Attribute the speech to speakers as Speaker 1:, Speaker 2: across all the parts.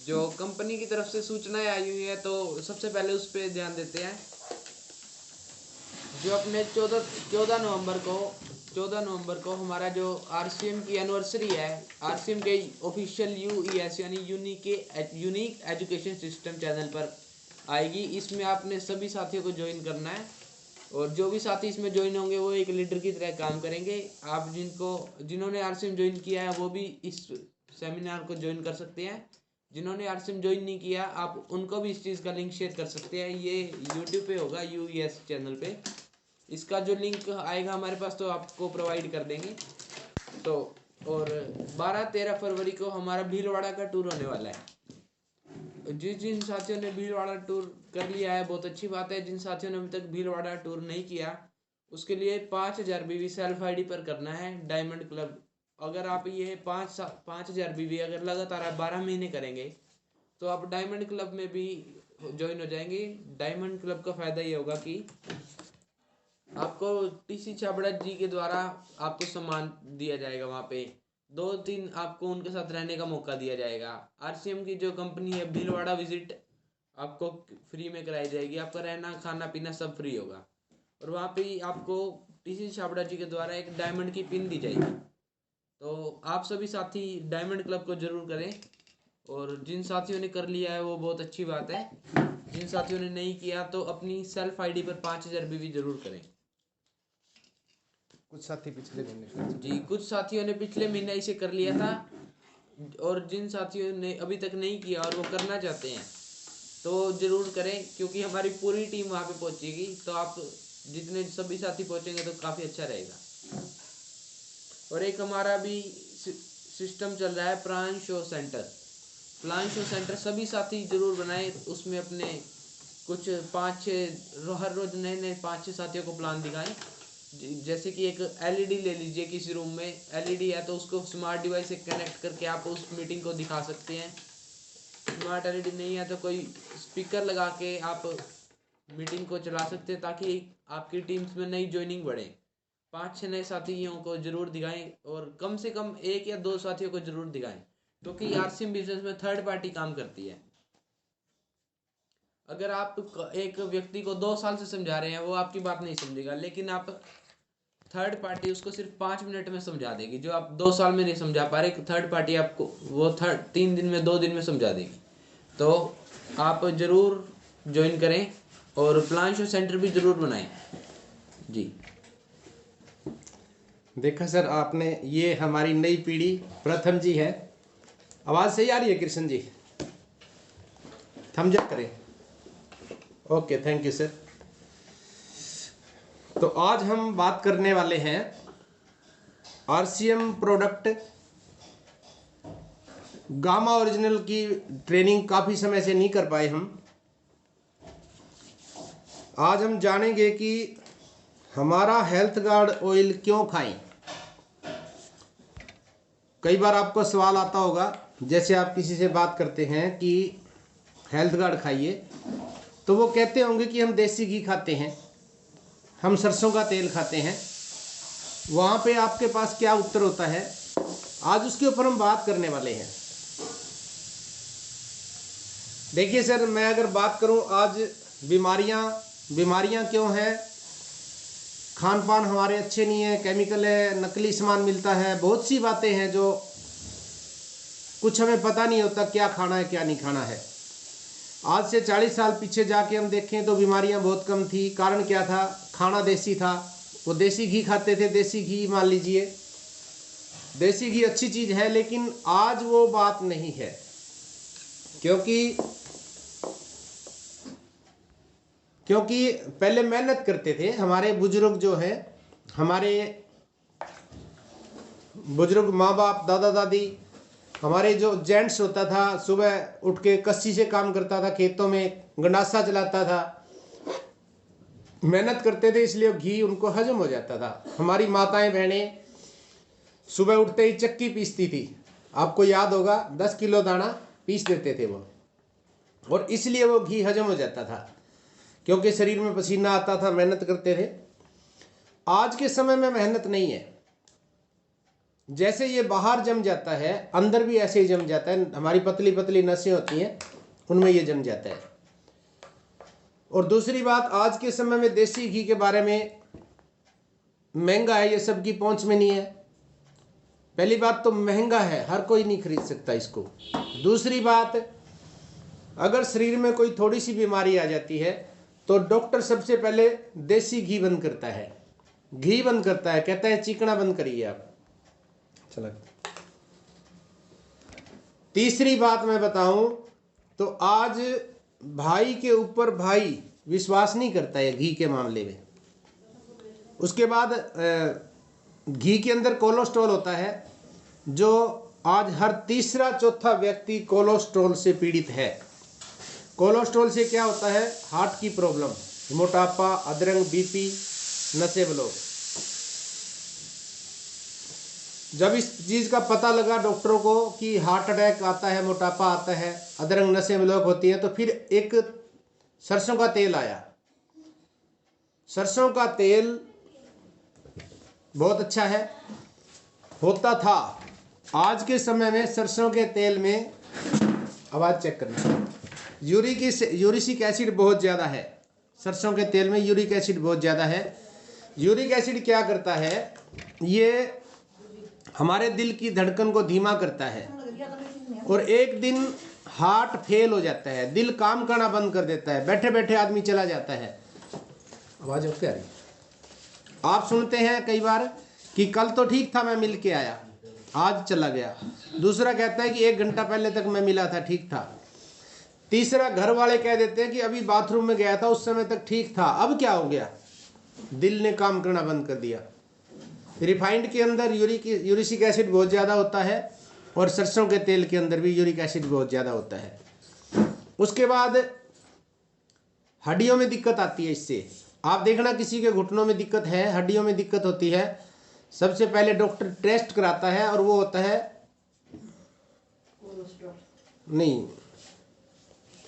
Speaker 1: जो कंपनी की तरफ से सूचनाएं आई हुई है तो सबसे पहले उस पर ध्यान देते हैं। जो अपने 14 नवंबर को हमारा जो आरसीएम की एनिवर्सरी है, आरसीएम के ऑफिशियल यूईएस यानी यूनिक एजुकेशन सिस्टम चैनल पर आएगी। इसमें आपने सभी साथियों को ज्वाइन करना है और जो भी साथी इसमें ज्वाइन होंगे वो एक लीडर की तरह काम करेंगे। आप जिन्होंने आरसीएम ज्वाइन किया है वो भी इस सेमिनार को ज्वाइन कर सकते हैं। जिन्होंने आरसीएम ज्वाइन नहीं किया आप उनको भी इस चीज़ का लिंक शेयर कर सकते हैं। ये यूट्यूब पे होगा, यूईएस चैनल पे। इसका जो लिंक आएगा हमारे पास तो आपको प्रोवाइड कर देंगे। तो और 12-13 फरवरी को हमारा भीलवाड़ा का टूर होने वाला है। जिन साथियों ने भीलवाड़ा टूर कर लिया है बहुत अच्छी बात है। जिन साथियों ने अभी तक भीलवाड़ा टूर नहीं किया उसके लिए 5000 बीवी सेल्फ आईडी पर करना है डायमंड क्लब। अगर आप ये 5000 बीवी अगर लगातार आप 12 महीने करेंगे तो आप डायमंड क्लब में भी ज्वाइन हो जाएंगे। डायमंड क्लब का फायदा ये होगा कि आपको टीसी छाबड़ा जी के द्वारा आपको सम्मान दिया जाएगा। वहाँ पे 2 दिन आपको उनके साथ रहने का मौका दिया जाएगा। आरसीएम की जो कंपनी है भीलवाड़ा विजिट आपको फ्री में कराई जाएगी। आपका रहना खाना पीना सब फ्री होगा और वहाँ पे आपको टीसी छाबड़ा जी के द्वारा एक डायमंड की पिन दी जाएगी। तो आप सभी साथी डायमंड क्लब को जरूर करें और जिन साथियों ने कर लिया है वो बहुत अच्छी बात है। जिन साथियों ने नहीं किया तो अपनी सेल्फ आईडी पर 5000 बीवी जरूर करें।
Speaker 2: कुछ साथी पिछले महीने
Speaker 1: जी, कुछ साथियों ने पिछले महीने इसे कर लिया था और जिन साथियों ने अभी तक नहीं किया और वो करना चाहते हैं तो जरूर करें क्योंकि हमारी पूरी टीम वहाँ पे पहुँचेगी। तो आप जितने सभी साथी पहुँचेंगे तो काफ़ी अच्छा रहेगा। और एक हमारा भी सिस्टम चल रहा है plan show centre. Plan show centre सभी साथी जरूर बनाएं। उसमें अपने कुछ 5-6 हर रोज नए 5-6 साथियों को प्लान दिखाएं। जैसे कि एक एलईडी ले लीजिए, किसी रूम में एलईडी है तो उसको स्मार्ट डिवाइस से कनेक्ट करके आप उस मीटिंग को दिखा सकते हैं। स्मार्ट एलईडी नहीं है तो कोई स्पीकर लगा के आप मीटिंग को चला सकते हैं ताकि आपकी टीम्स में नई ज्वाइनिंग बढ़े। 5-6 नए साथियों को जरूर दिखाएं और कम से कम 1 या 2 साथियों को जरूर दिखाएं क्योंकि आरसीएम बिजनेस में थर्ड पार्टी काम करती है। अगर आप एक व्यक्ति को 2 साल से समझा रहे हैं वो आपकी बात नहीं समझेगा, लेकिन आप थर्ड पार्टी उसको सिर्फ 5 मिनट में समझा देगी। जो आप 2 साल में नहीं समझा पा रहे थर्ड पार्टी आपको वो 3 दिन में 2 दिन में समझा देगी। तो आप जरूर ज्वाइन करें और प्लान शो सेंटर भी जरूर बनाएं। जी
Speaker 2: देखा सर आपने, ये हमारी नई पीढ़ी प्रथम जी है। आवाज़ सही आ रही है कृष्ण जी? थम्स अप करें। Okay, thank you sir. तो आज हम बात करने वाले हैं आरसीएम प्रोडक्ट गामा ओरिजिनल की ट्रेनिंग काफ़ी समय से नहीं कर पाए हम। आज हम जानेंगे कि हमारा हेल्थ गार्ड ऑयल क्यों खाएं। कई बार आपको सवाल आता होगा, जैसे आप किसी से बात करते हैं कि हेल्थ गार्ड खाइए तो वो कहते होंगे कि हम देसी घी खाते हैं, हम सरसों का तेल खाते हैं। वहाँ पे आपके पास क्या उत्तर होता है, आज उसके ऊपर हम बात करने वाले हैं। देखिए सर, मैं अगर बात करूँ आज बीमारियाँ क्यों हैं, खान पान हमारे अच्छे नहीं है, केमिकल है, नकली सामान मिलता है, बहुत सी बातें हैं जो कुछ हमें पता नहीं होता क्या खाना है क्या नहीं खाना है। आज से 40 साल पीछे जाके हम देखें तो बीमारियां बहुत कम थी। कारण क्या था? खाना देसी था, वो देसी घी खाते थे। देसी घी मान लीजिए, देसी घी अच्छी चीज़ है, लेकिन आज वो बात नहीं है क्योंकि पहले मेहनत करते थे हमारे बुजुर्ग जो हैं, हमारे बुजुर्ग माँ बाप दादा दादी, हमारे जो जेंट्स होता था सुबह उठ के कस्सी से काम करता था, खेतों में गंडासा चलाता था, मेहनत करते थे, इसलिए घी उनको हजम हो जाता था। हमारी माताएं बहनें सुबह उठते ही चक्की पीसती थी, आपको याद होगा, 10 किलो दाना पीस देते थे वो, और इसलिए वो घी हजम हो जाता था क्योंकि शरीर में पसीना आता था, मेहनत करते थे। आज के समय में मेहनत नहीं है, जैसे ये बाहर जम जाता है, अंदर भी ऐसे ही जम जाता है। हमारी पतली पतली नसें होती हैं, उनमें ये जम जाता है। और दूसरी बात, आज के समय में देसी घी के बारे में, महंगा है, ये सबकी पहुंच में नहीं है। पहली बात तो महंगा है, हर कोई नहीं खरीद सकता इसको। दूसरी बात, अगर शरीर में कोई थोड़ी सी बीमारी आ जाती है तो डॉक्टर सबसे पहले देसी घी बंद करता है, घी बंद करता है, कहता है चिकना बंद करिए आप। चलो, तीसरी बात मैं बताऊं तो आज भाई के ऊपर भाई विश्वास नहीं करता है घी के मामले में। उसके बाद घी के अंदर कोलेस्ट्रॉल होता है, जो आज हर तीसरा चौथा व्यक्ति कोलेस्ट्रॉल से पीड़ित है। कोलेस्ट्रॉल से क्या होता है? हार्ट की प्रॉब्लम, मोटापा, अधरंग, बीपी, नशे ब्लॉक। जब इस चीज़ का पता लगा डॉक्टरों को कि हार्ट अटैक आता है, मोटापा आता है, अधरंग नसें ब्लॉक होती हैं, तो फिर एक सरसों का तेल आया। सरसों का तेल बहुत अच्छा है, होता था। आज के समय में सरसों के तेल में, आवाज़ चेक करना, यूरिक एसिड बहुत ज़्यादा है। सरसों के तेल में यूरिक एसिड बहुत ज़्यादा है। यूरिक एसिड क्या करता है? ये हमारे दिल की धड़कन को धीमा करता है और एक दिन हार्ट फेल हो जाता है, दिल काम करना बंद कर देता है, बैठे बैठे आदमी चला जाता है। आवाज़ ओके आ रही? आप सुनते हैं कई बार कि कल तो ठीक था, मैं मिल के आया, आज चला गया। दूसरा कहता है कि 1 घंटा पहले तक मैं मिला था, ठीक था। तीसरा, घर वाले कह देते हैं कि अभी बाथरूम में गया था, उस समय तक ठीक था, अब क्या हो गया? दिल ने काम करना बंद कर दिया। रिफाइंड के अंदर यूरिक एसिड बहुत ज़्यादा होता है और सरसों के तेल के अंदर भी यूरिक एसिड बहुत ज़्यादा होता है। उसके बाद हड्डियों में दिक्कत आती है इससे। आप देखना, किसी के घुटनों में दिक्कत है, हड्डियों में दिक्कत होती है, सबसे पहले डॉक्टर टेस्ट कराता है और वो होता है नहीं,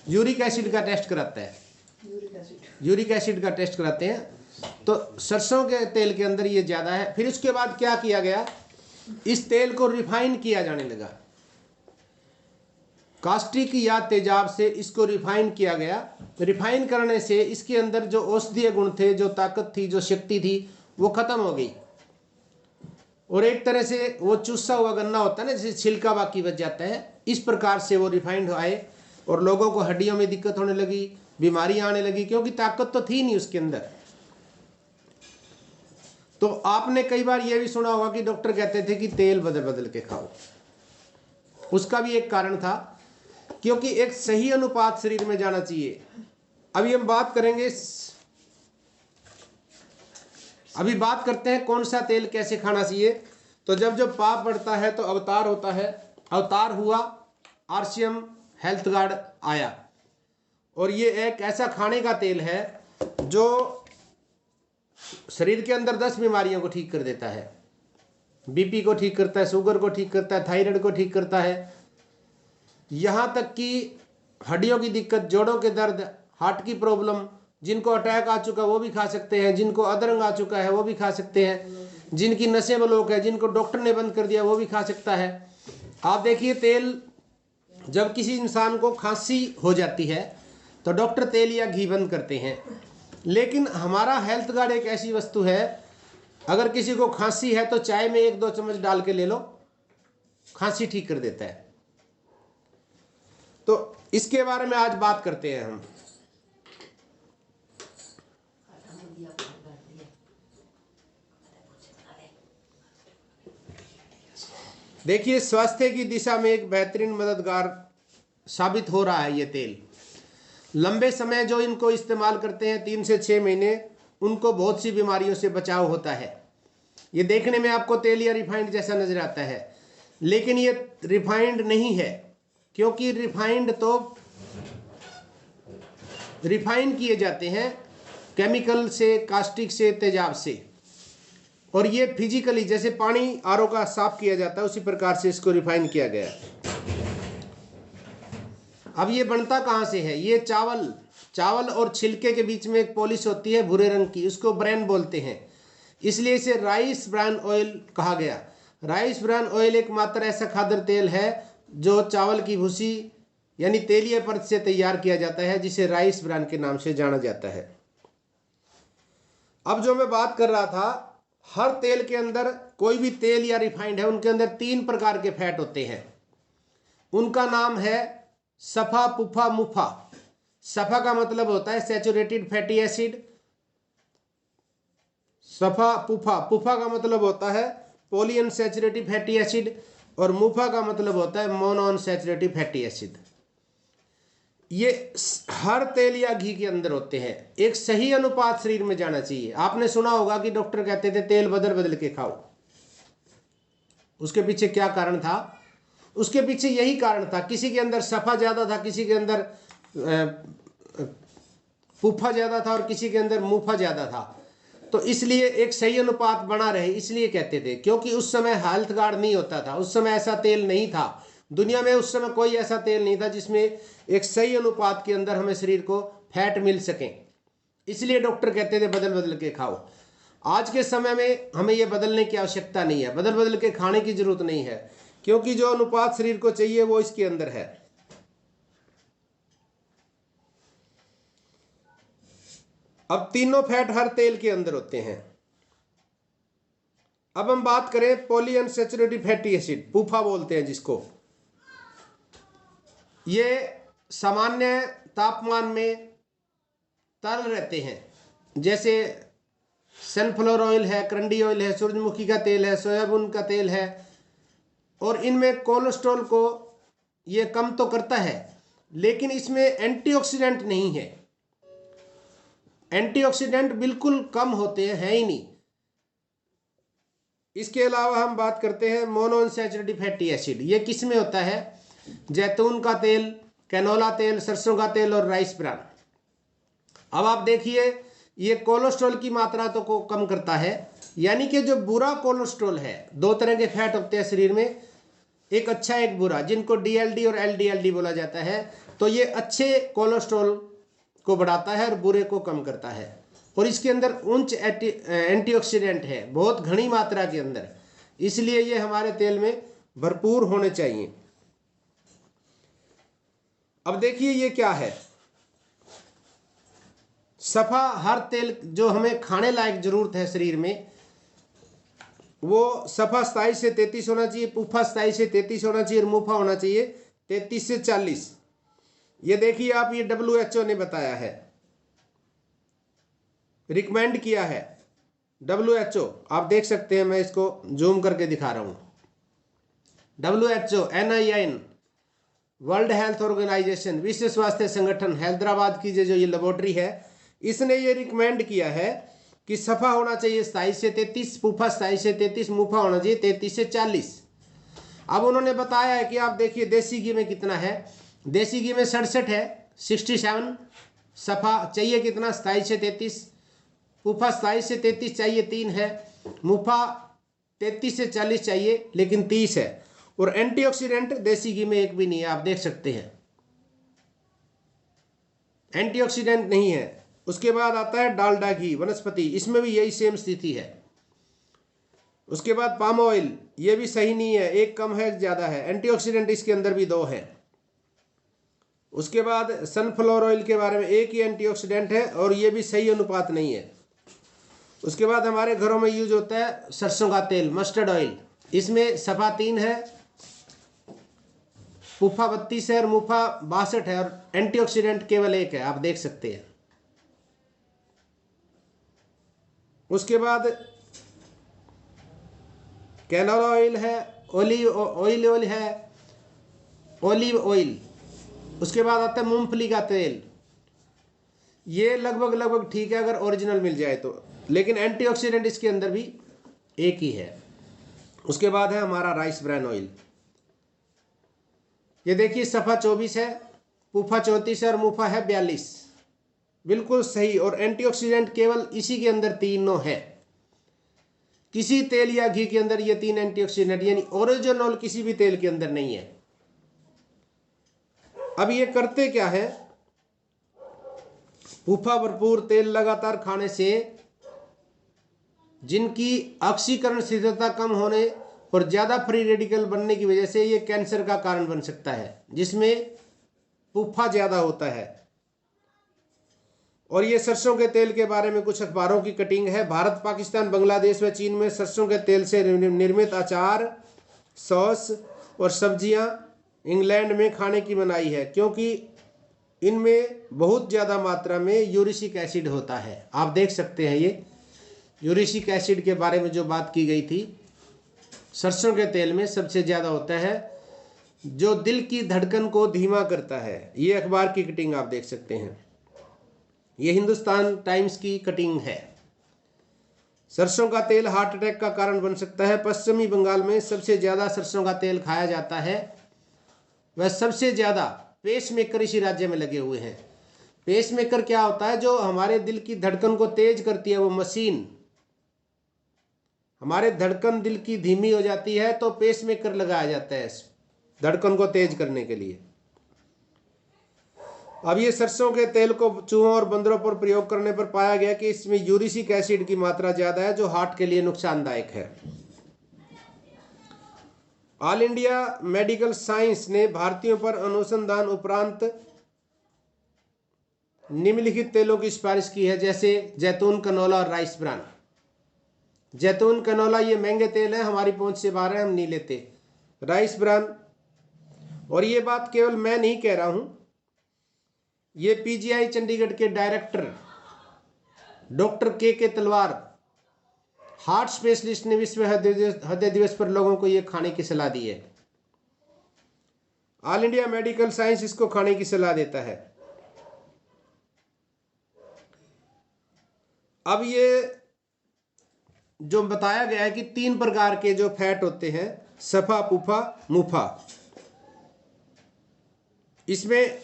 Speaker 2: यूरिक एसिड का टेस्ट कराता है, यूरिक एसिड का टेस्ट कराते हैं। तो सरसों के तेल के अंदर ये ज़्यादा है। फिर उसके बाद क्या किया गया? इस तेल को रिफाइन किया जाने लगा, कास्टिक या तेजाब से इसको रिफाइन किया गया। रिफाइन करने से इसके अंदर जो औषधीय गुण थे, जो ताकत थी, जो शक्ति थी, वो खत्म हो गई। और एक तरह से वो चूसा हुआ गन्ना होता है ना, जैसे छिलका बाकी बच जाता है, इस प्रकार से वो रिफाइंड आए और लोगों को हड्डियों में दिक्कत होने लगी, बीमारियां आने लगी, क्योंकि ताकत तो थी नहीं उसके अंदर। तो आपने कई बार यह भी सुना होगा कि डॉक्टर कहते थे कि तेल बदल बदल के खाओ। उसका भी एक कारण था, क्योंकि एक सही अनुपात शरीर में जाना चाहिए। अभी हम बात करेंगे, अभी बात करते हैं कौन सा तेल कैसे खाना चाहिए। तो जब जब पाप बढ़ता है तो अवतार होता है, अवतार हुआ, आरसीएम हेल्थ गार्ड आया, और ये एक ऐसा खाने का तेल है जो शरीर के अंदर 10 बीमारियों को ठीक कर देता है। बीपी को ठीक करता है, शुगर को ठीक करता है, थायराइड को ठीक करता है, यहाँ तक कि हड्डियों की दिक्कत, जोड़ों के दर्द, हार्ट की प्रॉब्लम, जिनको अटैक आ चुका वो भी खा सकते हैं, जिनको अधरंग आ चुका है वो भी खा सकते हैं, जिनकी नसें ब्लॉक है, जिनको डॉक्टर ने बंद कर दिया वो भी खा सकता है। आप देखिए, तेल, जब किसी इंसान को खांसी हो जाती है तो डॉक्टर तेल या घी बंद करते हैं, लेकिन हमारा हेल्थ गार्ड एक ऐसी वस्तु है, अगर किसी को खांसी है तो चाय में 1-2 चम्मच डाल के ले लो, खांसी ठीक कर देता है। तो इसके बारे में आज बात करते हैं हम। देखिए, स्वास्थ्य की दिशा में एक बेहतरीन मददगार साबित हो रहा है ये तेल। लंबे समय जो इनको इस्तेमाल करते हैं, 3 से 6 महीने, उनको बहुत सी बीमारियों से बचाव होता है। ये देखने में आपको तेल या रिफाइंड जैसा नजर आता है, लेकिन ये रिफाइंड नहीं है, क्योंकि रिफाइंड तो रिफाइन किए जाते हैं केमिकल से, कास्टिक से, तेजाब से, और ये फिजिकली जैसे पानी आरओ का साफ किया जाता है उसी प्रकार से इसको रिफाइन किया गया। अब ये बनता कहाँ से है? ये चावल और छिलके के बीच में एक पॉलिश होती है भूरे रंग की, उसको ब्रैन बोलते हैं, इसलिए इसे राइस ब्रान ऑयल कहा गया। राइस ब्रान ऑयल एकमात्र ऐसा खाद्य तेल है जो चावल की भूसी यानी तेलीय परत से तैयार किया जाता है, जिसे राइस ब्रान के नाम से जाना जाता है। अब जो मैं बात कर रहा था, हर तेल के अंदर, कोई भी तेल या रिफाइंड है, उनके अंदर 3 प्रकार के फैट होते हैं। उनका नाम है सफा, पुफा, मुफा। सफा का मतलब होता है सैचुरेटेड फैटी एसिड, सफा पुफा। पुफा का मतलब होता है पॉलीअनसैचुरेटेड फैटी एसिड, और मुफा का मतलब होता है मोनोअनसैचुरेटेड फैटी एसिड। ये हर तेल या घी के अंदर होते हैं। एक सही अनुपात शरीर में जाना चाहिए। आपने सुना होगा कि डॉक्टर कहते थे तेल बदल बदल के खाओ। उसके पीछे क्या कारण था? उसके पीछे यही कारण था, किसी के अंदर सफा ज्यादा था, किसी के अंदर पुफा ज्यादा था, और किसी के अंदर मुफा ज्यादा था। तो इसलिए एक सही अनुपात बना रहे, इसलिए कहते थे। क्योंकि उस समय हेल्थ गार्ड नहीं होता था, उस समय ऐसा तेल नहीं था दुनिया में। उस समय कोई ऐसा तेल नहीं था जिसमें एक सही अनुपात के अंदर हमें शरीर को फैट मिल सके। इसलिए डॉक्टर कहते थे बदल बदल के खाओ। आज के समय में हमें यह बदलने की आवश्यकता नहीं है, बदल बदल के खाने की जरूरत नहीं है, क्योंकि जो अनुपात शरीर को चाहिए वो इसके अंदर है। अब तीनों फैट हर तेल के अंदर होते हैं। अब हम बात करें पॉलीअनसैचुरेटेड फैटी एसिड, पुफा बोलते हैं जिसको। ये सामान्य तापमान में तरल रहते हैं, जैसे सनफ्लावर ऑयल है, करंडी ऑयल है, सूरजमुखी का तेल है, सोयाबीन का तेल है। और इनमें कोलेस्ट्रॉल को ये कम तो करता है, लेकिन इसमें एंटीऑक्सीडेंट नहीं है। एंटीऑक्सीडेंट बिल्कुल कम होते हैं ही नहीं। इसके अलावा हम बात करते हैं मोनोअनसैचुरेटेड फैटी एसिड। ये किस में होता है? जैतून का तेल, कैनोला तेल, सरसों का तेल और राइस ब्रान। अब आप देखिए, ये कोलेस्ट्रॉल की मात्रा तो को कम करता है, यानी कि जो बुरा कोलेस्ट्रॉल है, 2 तरह के फैट होते हैं शरीर में, एक अच्छा एक बुरा, जिनको डीएलडी और एलडीएलडी बोला जाता है। तो ये अच्छे कोलेस्ट्रॉल को बढ़ाता है और बुरे को कम करता है। और इसके अंदर उच्च एंटीऑक्सीडेंट है, बहुत घनी मात्रा के अंदर, इसलिए ये हमारे तेल में भरपूर होने चाहिए। अब देखिए ये क्या है। सफा हर तेल जो हमें खाने लायक जरूरत है शरीर में, वो सफा 27 से 33 होना चाहिए, पुफा 27 से 33 होना चाहिए, और मुफा होना चाहिए 33 से 40। ये देखिए आप, ये WHO ने बताया है, रिकमेंड किया है WHO। आप देख सकते हैं, मैं इसको जूम करके दिखा रहा हूं। WHO NIN, world health organization, विश्व स्वास्थ्य संगठन, हैदराबाद की जो ये लेबोरेटरी है, इसने ये रिकमेंड किया है कि सफा होना चाहिए 27 से 33, पुफा 27 से 33, मुफा होना चाहिए 33 से 40। अब उन्होंने बताया है कि आप देखिए देसी घी में कितना है। देसी घी में 67 है, 67। सफा चाहिए कितना? 27 से 33। पुफा 27 से 33 चाहिए 3 है। मुफा 33 से 40 चाहिए, लेकिन 30 है। और एंटीऑक्सीडेंट देसी घी में एक भी नहीं है, आप देख सकते हैं, एंटीऑक्सीडेंट नहीं है। उसके बाद आता है डालडा घी, वनस्पति, इसमें भी यही सेम स्थिति है। उसके बाद पाम ऑयल, ये भी सही नहीं है, एक कम है एक ज्यादा है, एंटीऑक्सीडेंट इसके अंदर भी 2 है। उसके बाद सनफ्लावर ऑयल के बारे में, एक ही एंटीऑक्सीडेंट है और ये भी सही अनुपात नहीं है। उसके बाद हमारे घरों में यूज होता है सरसों का तेल, मस्टर्ड ऑयल, इसमें सफा 3 है, पुफा 32 है और मुफा 62 है, और एंटीऑक्सीडेंट केवल 1 है, आप देख सकते हैं। उसके बाद कैनोला ऑयल है, ऑलिव ऑयल है, ऑलिव ऑयल। उसके बाद आता है मूंगफली का तेल। ये लगभग ठीक है अगर ओरिजिनल मिल जाए तो, लेकिन एंटीऑक्सीडेंट इसके अंदर भी एक ही है। उसके बाद है हमारा राइस ब्रान ऑयल। ये देखिए सफा 24 है, पुफा 34 है और मुफा है 42। बिल्कुल सही। और एंटीऑक्सीडेंट केवल इसी के अंदर 3 है। किसी तेल या घी के अंदर ये 3 एंटीऑक्सीडेंट यानी ओरिजिनल किसी भी तेल के अंदर नहीं है। अब ये करते क्या है? पुफा भरपूर तेल लगातार खाने से जिनकी ऑक्सीकरण शीतलता कम होने और ज़्यादा फ्री रेडिकल बनने की वजह से ये कैंसर का कारण बन सकता है, जिसमें पुफ्फा ज़्यादा होता है। और ये सरसों के तेल के बारे में कुछ अखबारों की कटिंग है। भारत, पाकिस्तान, बांग्लादेश व चीन में सरसों के तेल से निर्मित अचार, सॉस और सब्जियां इंग्लैंड में खाने की मनाही है, क्योंकि इनमें बहुत ज़्यादा मात्रा में यूरिक एसिड होता है। आप देख सकते हैं ये यूरिक एसिड के बारे में जो बात की गई थी, सरसों के तेल में सबसे ज़्यादा होता है, जो दिल की धड़कन को धीमा करता है। ये अखबार की कटिंग आप देख सकते हैं, ये हिंदुस्तान टाइम्स की कटिंग है। सरसों का तेल हार्ट अटैक का कारण बन सकता है। पश्चिमी बंगाल में सबसे ज़्यादा सरसों का तेल खाया जाता है। वह सबसे ज़्यादा पेसमेकर इसी राज्य में लगे हुए हैं। पेसमेकर क्या होता है? जो हमारे दिल की धड़कन को तेज करती है, वो मशीन। हमारे धड़कन दिल की धीमी हो जाती है तो पेसमेकर लगाया जाता है धड़कन को तेज करने के लिए। अब ये सरसों के तेल को चूहों और बंदरों पर प्रयोग करने पर पाया गया कि इसमें यूरिक एसिड की मात्रा ज़्यादा है, जो हार्ट के लिए नुकसानदायक है। ऑल इंडिया मेडिकल साइंस ने भारतीयों पर अनुसंधान उपरांत निम्नलिखित तेलों की सिफारिश की है, जैसे जैतून, कनोला और राइस ब्रान। जैतून, कनोला ये महंगे तेल हैं, हमारी पहुंच से बाहर है, हम नहीं लेते। राइस ब्रान, और ये बात केवल मैं नहीं कह रहा हूं, ये पीजीआई चंडीगढ़ के डायरेक्टर डॉक्टर के तलवार, हार्ट स्पेशलिस्ट, ने विश्व हृदय दिवस पर लोगों को ये खाने की सलाह दी है। ऑल इंडिया मेडिकल साइंस इसको खाने की सलाह देता है। अब ये जो बताया गया है कि 3 प्रकार के जो फैट होते हैं, सफा, पुफा, मुफा, इसमें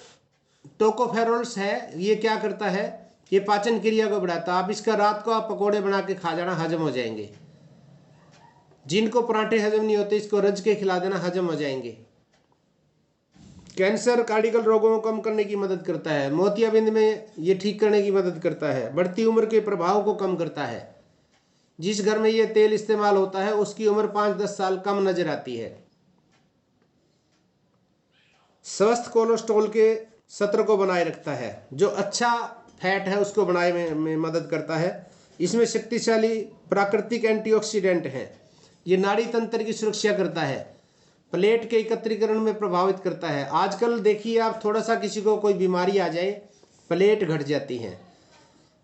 Speaker 2: टोकोफेरोल्स है, ये क्या करता है? ये पाचन क्रिया को बढ़ाता है। आप इसका रात को आप पकोड़े बना के खा जाना, हजम हो जाएंगे। जिनको पराठे हजम नहीं होते, इसको रज के खिला देना, हजम हो जाएंगे। कैंसर, कार्डिकल रोगों को कम करने की मदद करता है। मोतियाबिंद में ये ठीक करने की मदद करता है। बढ़ती उम्र के प्रभाव को कम करता है। जिस घर में ये तेल इस्तेमाल होता है उसकी उम्र 5-10 साल कम नजर आती है। स्वस्थ कोलेस्ट्रॉल के स्तर को बनाए रखता है। जो अच्छा फैट है उसको बनाए में मदद करता है। इसमें शक्तिशाली प्राकृतिक एंटीऑक्सीडेंट हैं। ये नाड़ी तंत्र की सुरक्षा करता है, प्लेट के एकत्रीकरण में प्रभावित करता है। आजकल देखिए आप, थोड़ा सा किसी को कोई बीमारी आ जाए, प्लेट घट जाती हैं।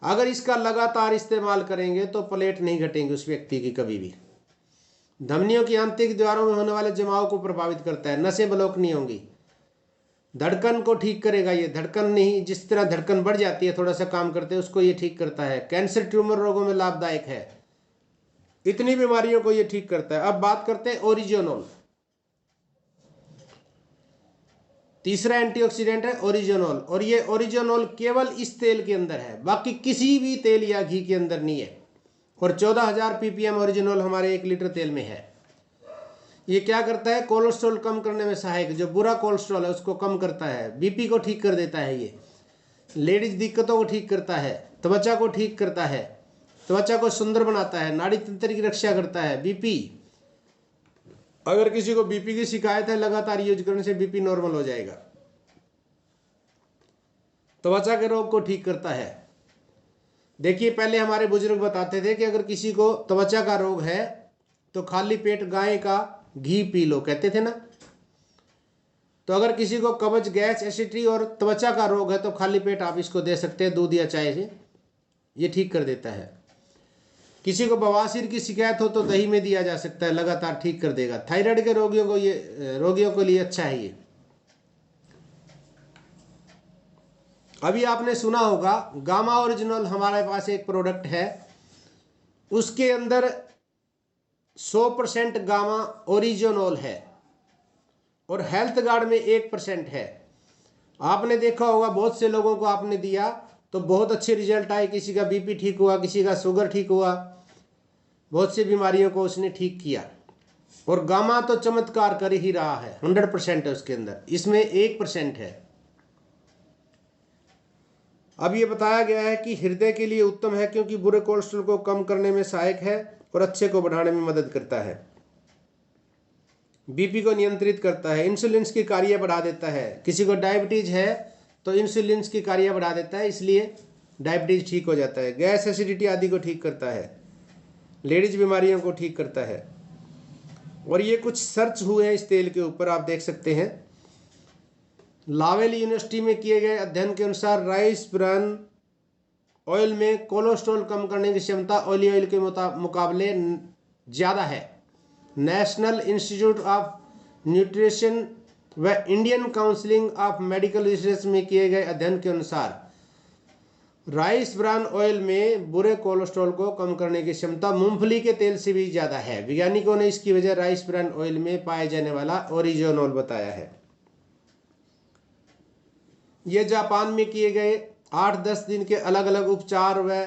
Speaker 2: अगर इसका लगातार इस्तेमाल करेंगे तो प्लेट नहीं घटेंगे उस व्यक्ति की कभी भी। धमनियों की आंतरिक दीवारों में होने वाले जमाव को प्रभावित करता है। नसें ब्लॉक नहीं होंगी। धड़कन को ठीक करेगा ये। धड़कन नहीं, जिस तरह धड़कन बढ़ जाती है थोड़ा सा काम करते हैं, उसको ये ठीक करता है। कैंसर, ट्यूमर रोगों में लाभदायक है। इतनी बीमारियों को ये ठीक करता है। अब बात करते हैं ओरिजिनोल। तीसरा एंटीऑक्सीडेंट है ओरिजिनोल, और ये ओरिजिनोल केवल इस तेल के अंदर है, बाकी किसी भी तेल या घी के अंदर नहीं है। और 14,000 ppm ओरिजिनोल हमारे 1 लीटर तेल में है। ये क्या करता है? कोलेस्ट्रॉल कम करने में सहायक, जो बुरा कोलेस्ट्रॉल है उसको कम करता है। बीपी को ठीक कर देता है ये। लेडीज दिक्कतों को ठीक करता है। त्वचा को ठीक करता है, त्वचा को सुंदर बनाता है। नाड़ी तंत्र की रक्षा करता है। बीपी, अगर किसी को बीपी की शिकायत है, लगातार यूज करने से बीपी नॉर्मल हो जाएगा। त्वचा के रोग को ठीक करता है। देखिए, पहले हमारे बुजुर्ग बताते थे कि अगर किसी को त्वचा का रोग है तो खाली पेट गाय का घी पी लो, कहते थे ना। तो अगर किसी को कब्ज, गैस, एसिडिटी और त्वचा का रोग है तो खाली पेट आप इसको दे सकते हैं, दूध या चाय से। ये ठीक कर देता है। किसी को बवासीर की शिकायत हो तो दही में दिया जा सकता है, लगातार ठीक कर देगा। थायराइड के रोगियों के लिए अच्छा है ये। अभी आपने सुना होगा गामा ओरिजिनल, हमारे पास एक प्रोडक्ट है, उसके अंदर 100% गामा ओरिजिनोल है और हेल्थ गार्ड में 1% है। आपने देखा होगा बहुत से लोगों को आपने दिया तो बहुत अच्छे रिजल्ट आए। किसी का बीपी ठीक हुआ, किसी का शुगर ठीक हुआ, बहुत सी बीमारियों को उसने ठीक किया। और गामा तो चमत्कार कर ही रहा है। 100% है उसके अंदर, इसमें 1% है। अब ये बताया गया है कि हृदय के लिए उत्तम है, क्योंकि बुरे कोलेस्ट्रॉल को कम करने में सहायक है और अच्छे को बढ़ाने में मदद करता है। बीपी को नियंत्रित करता है, इंसुलिन की कार्य बढ़ा देता है। किसी को डायबिटीज है तो इंसुलिन की कार्य बढ़ा देता है, इसलिए डायबिटीज ठीक हो जाता है। गैस एसिडिटी आदि को ठीक करता है, लेडीज बीमारियों को ठीक करता है। और ये कुछ सर्च हुए हैं इस तेल के ऊपर, आप देख सकते हैं। लावेल यूनिवर्सिटी में किए गए अध्ययन के अनुसार राइस ब्रान ऑयल में कोलेस्ट्रॉल कम करने की क्षमता ऑलिव के मुकाबले ज़्यादा है। नेशनल इंस्टीट्यूट ऑफ न्यूट्रिशन व Indian counselling of medical research में किए गए अध्ययन के अनुसार राइस ब्रान ऑयल में बुरे कोलेस्ट्रॉल को कम करने की क्षमता मूंगफली के तेल से भी ज़्यादा है। वैज्ञानिकों ने इसकी वजह राइस ब्रान ऑयल में पाया जाने वाला ओरिजिनोल बताया है। ये जापान में किए गए 8-10 दिन के अलग अलग उपचार व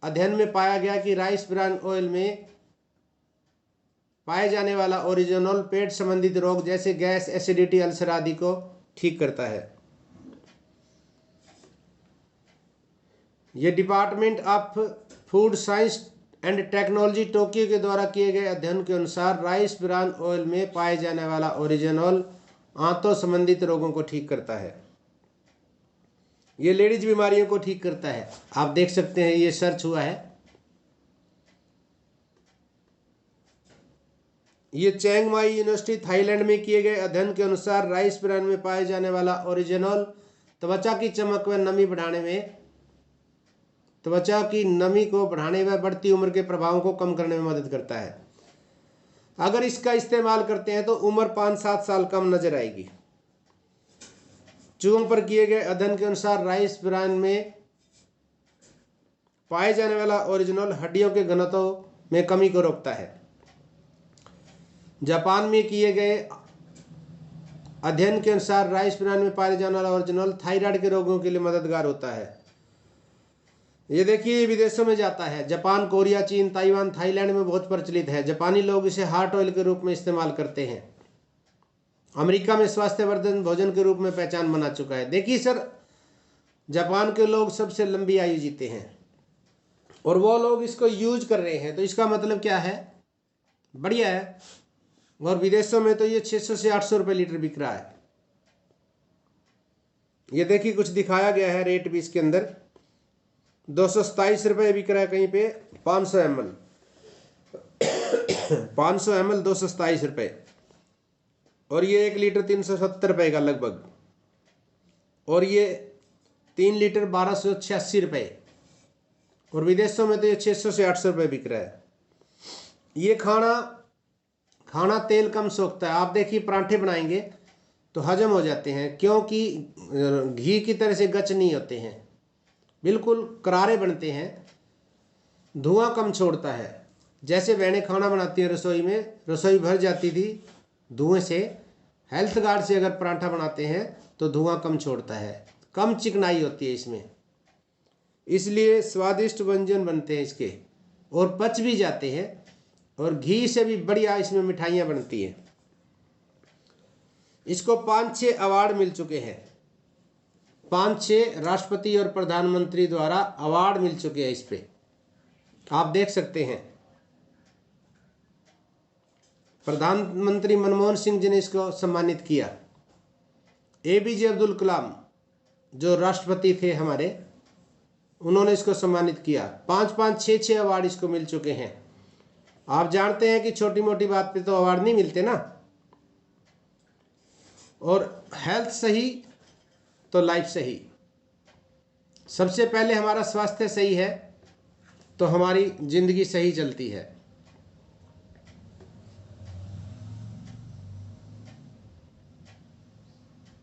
Speaker 2: अध्ययन में पाया गया कि राइस ब्रान ऑयल में पाए जाने वाला ओरिजिनोल पेट संबंधित रोग जैसे गैस, एसिडिटी, अल्सर आदि को ठीक करता है। ये department of food science and technology Tokyo के द्वारा किए गए अध्ययन के अनुसार राइस ब्रान ऑयल में पाए जाने वाला ओरिजिनोल आंतों संबंधित रोगों को ठीक करता है। ये लेडीज बीमारियों को ठीक करता है। आप देख सकते हैं, ये सर्च हुआ है। ये चियांग माई यूनिवर्सिटी थाईलैंड में किए गए अध्ययन के अनुसार राइस ब्रान में पाए जाने वाला ओरिजिनोल त्वचा की चमक व नमी बढ़ाने में, त्वचा की नमी को बढ़ाने व बढ़ती उम्र के प्रभावों को कम करने में मदद करता है। अगर इसका इस्तेमाल करते हैं तो उम्र 5-7 साल कम नजर आएगी। चूहों पर किए गए अध्ययन के अनुसार राइस ब्रान में पाए जाने वाला ओरिजिनोल हड्डियों के घनत्व में कमी को रोकता है। जापान में किए गए अध्ययन के अनुसार राइस ब्रान में पाए जाने वाला ओरिजिनोल थायराइड के रोगों के लिए मददगार होता है। ये देखिए, विदेशों में जाता है। जापान, कोरिया, चीन, ताइवान, थाईलैंड में बहुत प्रचलित है। जापानी लोग इसे हार्ट ऑयल के रूप में इस्तेमाल करते हैं। अमेरिका में स्वास्थ्यवर्धन भोजन के रूप में पहचान बना चुका है। देखिए सर, जापान के लोग सबसे लंबी आयु जीते हैं और वो लोग इसको यूज कर रहे हैं, तो इसका मतलब क्या है? बढ़िया है। और विदेशों में तो ये 600 से 800 रुपये लीटर बिक रहा है। ये देखिए, कुछ दिखाया गया है रेट भी इसके अंदर। 227 रुपये बिक रहा है कहीं पे 500 ml 500 ml 227 रुपये, और ये 1 लीटर 370 रुपये का लगभग, और ये 3 लीटर 1286 रुपये, और विदेशों में तो ये 600 से 800 रुपये बिक रहा है। ये खाना तेल कम सोखता है। आप देखिए, पराठे बनाएंगे तो हजम हो जाते हैं, क्योंकि घी की तरह से गच नहीं होते हैं, बिल्कुल करारे बनते हैं। धुआं कम छोड़ता है। जैसे बहनें खाना बनाती हैं रसोई में, रसोई भर जाती थी धुएं से। हेल्थ गार्ड से अगर पराठा बनाते हैं तो धुआं कम छोड़ता है, कम चिकनाई होती है इसमें, इसलिए स्वादिष्ट व्यंजन बनते हैं इसके, और पच भी जाते हैं। और घी से भी बढ़िया इसमें मिठाइयाँ बनती हैं। इसको 5-6 अवार्ड मिल चुके हैं। 5-6 राष्ट्रपति और प्रधानमंत्री द्वारा अवार्ड मिल चुके हैं इस पे, आप देख सकते हैं। प्रधानमंत्री मनमोहन सिंह जी ने इसको सम्मानित किया। APJ अब्दुल कलाम जो राष्ट्रपति थे हमारे, उन्होंने इसको सम्मानित किया। 5-5, 6-6 अवार्ड इसको मिल चुके हैं। आप जानते हैं कि छोटी मोटी बात पे तो अवार्ड नहीं मिलते ना। और हेल्थ सही तो लाइफ सही। सबसे पहले हमारा स्वास्थ्य सही है तो हमारी जिंदगी सही चलती है।